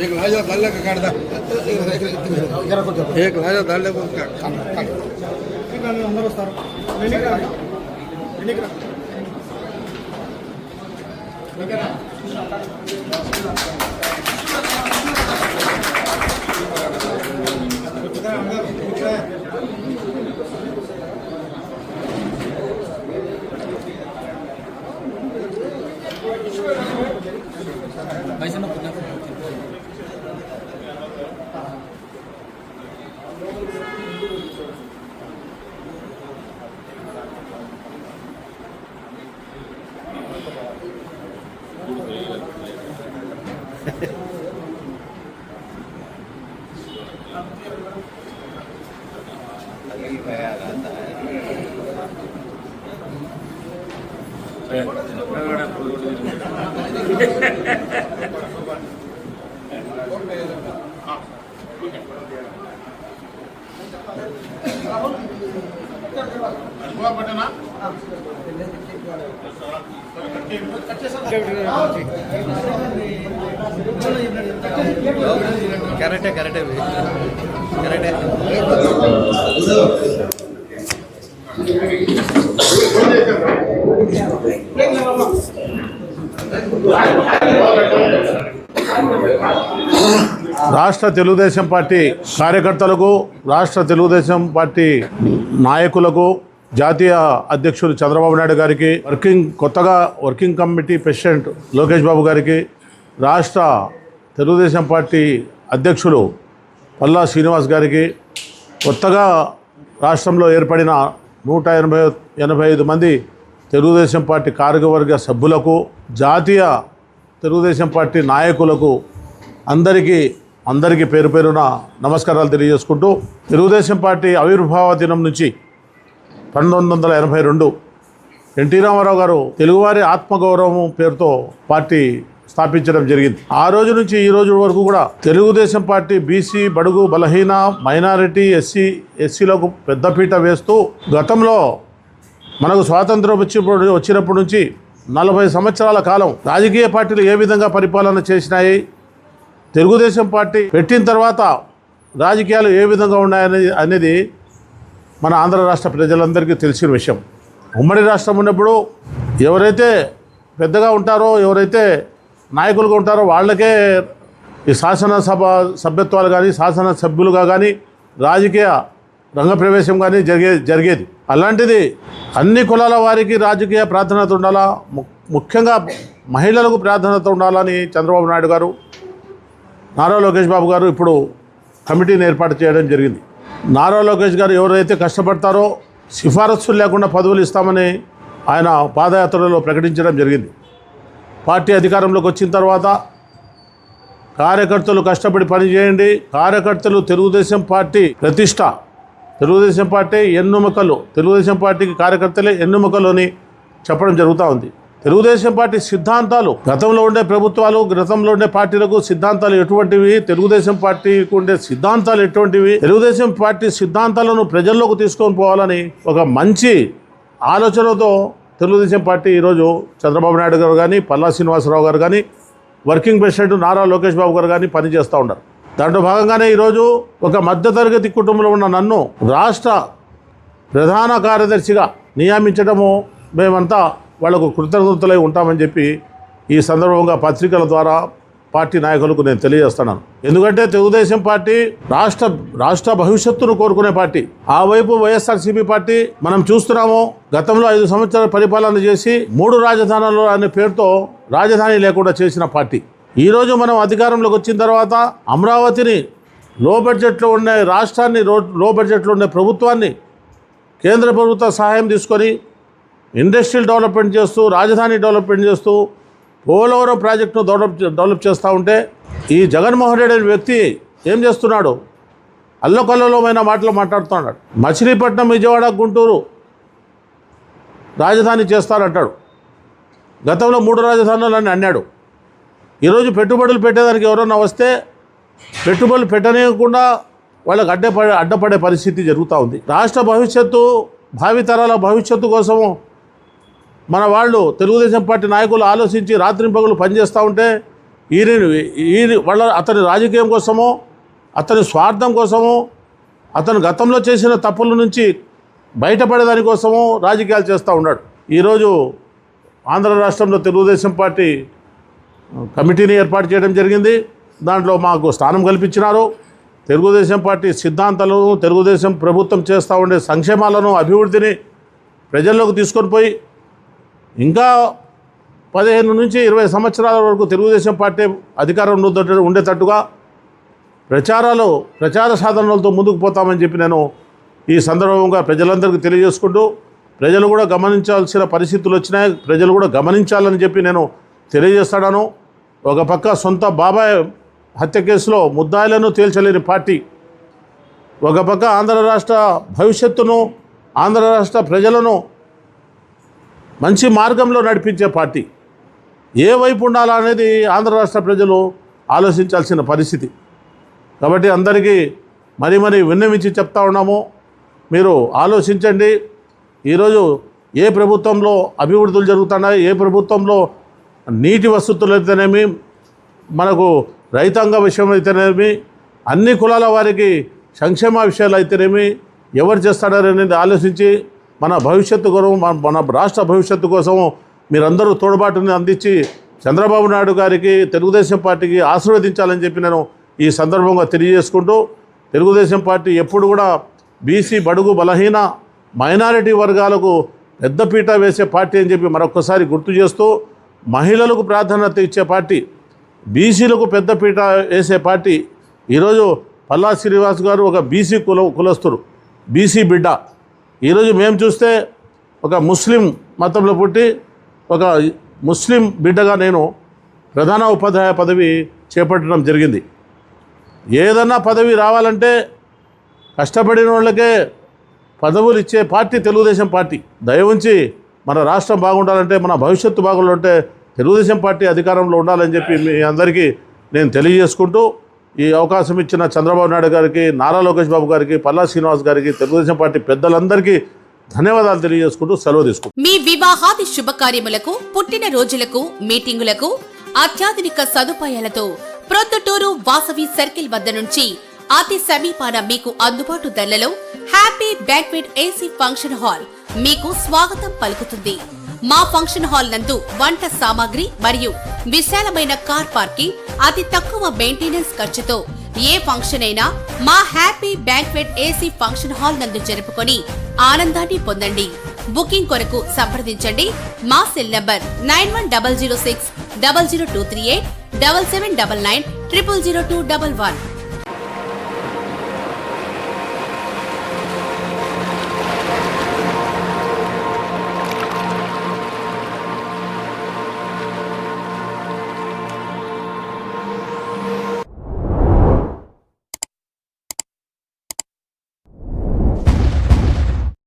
एक लाजा दाल का काट दा एक लाजा दाल को అందరూ వస్తారు కరెక్టే కరెక్టే కరెక్టే రాష్ట్ర తెలుగుదేశం పార్టీ కార్యకర్తలకు, రాష్ట్ర తెలుగుదేశం పార్టీ నాయకులకు, జాతీయ అధ్యక్షులు చంద్రబాబు నాయుడు గారికి, కొత్తగా working committee president Lokesh Babu గారికి, రాష్ట్ర తెలుగుదేశం పార్టీ అధ్యక్షులు పల్లా శ్రీనివాస్ గారికి, కొత్తగా రాష్ట్రంలో ఏర్పడిన 185 మంది తెలుగుదేశం పార్టీ కార్యవర్గ సభ్యులకు, జాతీయ తెలుగుదేశం పార్టీ నాయకులకు అందరికీ పేరు పేరున నమస్కారాలు తెలియజేసుకుంటూ, తెలుగుదేశం పార్టీ ఆవిర్భావ దినం నుంచి 1982 ఎన్టీ రామారావు గారు తెలుగువారి ఆత్మగౌరవం పేరుతో పార్టీ స్థాపించడం జరిగింది. ఆ రోజు నుంచి ఈ రోజు వరకు కూడా తెలుగుదేశం పార్టీ బీసీ, బడుగు, బలహీన, మైనారిటీ, ఎస్సీలకు పెద్దపీట వేస్తూ, గతంలో మనకు స్వాతంత్రం వచ్చినప్పటి నుంచి 40 సంవత్సరాల కాలం రాజకీయ పార్టీలు ఏ విధంగా పరిపాలన చేసినాయి, తెలుగుదేశం పార్టీ పెట్టిన తర్వాత రాజకీయాలు ఏ విధంగా అనేది మన ఆంధ్ర రాష్ట్ర ప్రజలందరికీ తెలిసిన విషయం. ఉమ్మడి రాష్ట్రం ఉన్నప్పుడు ఎవరైతే పెద్దగా ఉంటారో, ఎవరైతే నాయకులుగా ఉంటారో వాళ్ళకే ఈ శాసనసభ సభ్యత్వాలు కానీ, శాసనసభ్యులుగా కానీ, రాజకీయ రంగప్రవేశం కానీ జరిగేది. అలాంటిది అన్ని కులాల వారికి రాజకీయ ప్రాధాన్యత ఉండాలా, ముఖ్యంగా మహిళలకు ప్రాధాన్యత ఉండాలని చంద్రబాబు నాయుడు గారు, నారా లోకేష్ బాబు గారు ఇప్పుడు కమిటీని ఏర్పాటు చేయడం జరిగింది. నారా లోకేష్ గారు ఎవరైతే కష్టపడతారో సిఫారసులు లేకుండా పదవులు ఇస్తామని ఆయన పాదయాత్రలో ప్రకటించడం జరిగింది. పార్టీ అధికారంలోకి వచ్చిన తర్వాత కార్యకర్తలు కష్టపడి పనిచేయండి, కార్యకర్తలు తెలుగుదేశం పార్టీ ప్రతిష్ట, తెలుగుదేశం పార్టీ ఎన్నుమకలు, తెలుగుదేశం పార్టీకి కార్యకర్తలే ఎన్నుమకలు అని చెప్పడం జరుగుతూ ఉంది. తెలుగుదేశం పార్టీ సిద్ధాంతాలు, గతంలో ఉండే ప్రభుత్వాలు, గతంలో ఉండే పార్టీలకు సిద్ధాంతాలు ఎటువంటివి, తెలుగుదేశం పార్టీకి ఉండే సిద్ధాంతాలు ఎటువంటివి, తెలుగుదేశం పార్టీ సిద్ధాంతాలను ప్రజల్లోకి తీసుకొని పోవాలని ఒక మంచి ఆలోచనతో తెలుగుదేశం పార్టీ ఈరోజు చంద్రబాబు నాయుడు గారు కానీ, పల్లా శ్రీనివాసరావు గారు కానీ, వర్కింగ్ ప్రెసిడెంట్ నారా లోకేష్ బాబు గారు కానీ పనిచేస్తూ ఉంటారు. దాంట్లో భాగంగానే ఈరోజు ఒక మధ్యతరగతి కుటుంబంలో ఉన్న నన్ను రాష్ట్ర ప్రధాన కార్యదర్శిగా నియమించడము మేమంతా వాళ్లకు కృతజ్ఞతలై ఉంటామని చెప్పి ఈ సందర్భంగా పత్రికల ద్వారా పార్టీ నాయకులకు నేను తెలియజేస్తున్నాను. ఎందుకంటే తెలుగుదేశం పార్టీ రాష్ట్ర భవిష్యత్తును కోరుకునే పార్టీ. ఆ వైపు వైఎస్ఆర్సీపీ పార్టీ మనం చూస్తున్నాము, గతంలో 5 సంవత్సరాల పరిపాలన చేసి 3 రాజధానులు అనే పేరుతో రాజధాని లేకుండా చేసిన పార్టీ. ఈరోజు మనం అధికారంలోకి వచ్చిన తర్వాత అమరావతిని లో బడ్జెట్లో ఉండే రాష్ట్రాన్ని, లో బడ్జెట్లో ఉండే ప్రభుత్వాన్ని కేంద్ర ప్రభుత్వ సహాయం తీసుకొని ఇండస్ట్రియల్ డెవలప్మెంట్ చేస్తూ, రాజధాని డెవలప్మెంట్ చేస్తూ, పోలవరం ప్రాజెక్టును డెవలప్ చేస్తూ ఉంటే ఈ జగన్మోహన్ రెడ్డి అనే వ్యక్తి ఏం చేస్తున్నాడు? అల్లకల్లోలమైన మాటలు మాట్లాడుతున్నాడు. మచిలీపట్నం, విజయవాడ, గుంటూరు రాజధాని చేస్తారంటాడు. గతంలో 3 రాజధానులని అన్నాడు. ఈరోజు పెట్టుబడులు పెట్టేదానికి ఎవరన్నా వస్తే పెట్టుబడులు పెట్టనీయకుండా వాళ్ళకి అడ్డపడే పరిస్థితి జరుగుతూ ఉంది. రాష్ట్ర భవిష్యత్తు, భావితరాల భవిష్యత్తు కోసము మన వాళ్ళు తెలుగుదేశం పార్టీ నాయకులు ఆలోచించి రాత్రింపగలు పనిచేస్తూ ఉంటే అతని రాజకీయం కోసమో అతని స్వార్థం కోసమో అతను గతంలో చేసిన తప్పుల నుంచి బయటపడేదానికోసమో రాజకీయాలు చేస్తూ ఉన్నాడు. ఈరోజు ఆంధ్ర రాష్ట్రంలో తెలుగుదేశం పార్టీ కమిటీని ఏర్పాటు చేయడం జరిగింది. దాంట్లో మాకు స్థానం కల్పించినారు. తెలుగుదేశం పార్టీ సిద్ధాంతాలను, తెలుగుదేశం ప్రభుత్వం చేస్తూ ఉండే సంక్షేమాలను, అభివృద్ధిని ప్రజల్లోకి తీసుకొని పోయి ఇంకా 15 నుంచి 20 సంవత్సరాల వరకు తెలుగుదేశం పార్టీ అధికారంలో ఉండేటట్టుగా ప్రచార సాధనలతో ముందుకు పోతామని చెప్పి నేను ఈ సందర్భంగా ప్రజలందరికీ తెలియజేసుకుంటూ, ప్రజలు కూడా గమనించాల్సిన పరిస్థితులు వచ్చినాయి, ప్రజలు కూడా గమనించాలని చెప్పి నేను తెలియజేస్తాను. ఒక పక్క సొంత బాబాయ్ హత్య కేసులో ముద్దాయిలను తేల్చలేని పార్టీ, ఒక పక్క ఆంధ్ర రాష్ట్ర భవిష్యత్తును, ఆంధ్ర రాష్ట్ర ప్రజలను మంచి మార్గంలో నడిపించే పార్టీ ఏ వైపు ఉండాలా అనేది ఆంధ్ర రాష్ట్ర ప్రజలు ఆలోచించాల్సిన పరిస్థితి. కాబట్టి అందరికీ మరీ విన్నవించి చెప్తా ఉన్నాము, మీరు ఆలోచించండి. ఈరోజు ఏ ప్రభుత్వంలో అభివృద్ధులు జరుగుతున్నాయి, ఏ ప్రభుత్వంలో నీటి వసతులు అయితేనేమి, మనకు రైతాంగ విషయం అయితేనేమి, అన్ని కులాల వారికి సంక్షేమ విషయాలు అయితేనేమి ఎవరు చేస్తారనేది ఆలోచించి మన భవిష్యత్తు కోసం, మన రాష్ట్ర భవిష్యత్తు కోసం మీరందరూ తోడ్పాటుని అందించి చంద్రబాబు నాయుడు గారికి, తెలుగుదేశం పార్టీకి ఆశీర్వదించాలని చెప్పి నేను ఈ సందర్భంగా తెలియజేసుకుంటూ, తెలుగుదేశం పార్టీ ఎప్పుడు కూడా బీసీ, బడుగు, బలహీన, మైనారిటీ వర్గాలకు పెద్దపీట వేసే పార్టీ అని చెప్పి మరొకసారి గుర్తు చేస్తూ, మహిళలకు ప్రాధాన్యత ఇచ్చే పార్టీ, బీసీలకు పెద్దపీట వేసే పార్టీ. ఈరోజు పల్లా శ్రీనివాస్ గారు ఒక బీసీ కులస్తుడు, బీసీ బిడ్డ. ఈరోజు మేము చూస్తే ఒక ముస్లిం మతంలో పుట్టి ఒక ముస్లిం బిడ్డగా నేను ప్రధాన ఉపాధ్యాయ పదవి చేపట్టడం జరిగింది. ఏదన్నా పదవి రావాలంటే కష్టపడిన వాళ్ళకే పదవులు ఇచ్చే పార్టీ తెలుగుదేశం పార్టీ. దయ ఉంచి మన రాష్ట్రం బాగుండాలంటే, మన భవిష్యత్తు బాగుండాలంటే తెలుగుదేశం పార్టీ అధికారంలో ఉండాలని చెప్పి మీ అందరికీ నేను తెలియజేసుకుంటూ, ఈ అవకాశం ఇచ్చిన చంద్రబాబు నాయుడు గారికి, నారా లోకేష్ బాబు గారికి, పల్లా శ్రీనివాస్ గారికి, తెలుగుదేశం పార్టీ పెద్దలందరికీ ధన్యవాదాలు తెలియజేసుకుంటూ సెలవు తీసుకుంటాం. మీ వివాహాది శుభకార్యములకు, పుట్టిన రోజులకు, మీటింగులకు అత్యాధునిక సదుపాయాలతో ప్రొద్దుటూరు వాసవి సర్కిల్ వద్ద నుంచి అతి సమీపాన మీకు అందుబాటు ధరలలో happy banquet AC function hall మీకు స్వాగతం పలుకుతుంది. మా ఫంక్షన్ హాల్ నందు వంట సామాగ్రి మరియు విశాలమైన కార్ పార్కింగ్, అతి తక్కువ మెయింటెనెన్స్ ఖర్చుతో ఏ ఫంక్షన్ అయినా మా happy banquet AC function hall నందు జరుపుకొని ఆనందాన్ని పొందండి. బుకింగ్ కొరకు సంప్రదించండి. మా సెల్ నంబర్ 9100600238 7799 000211.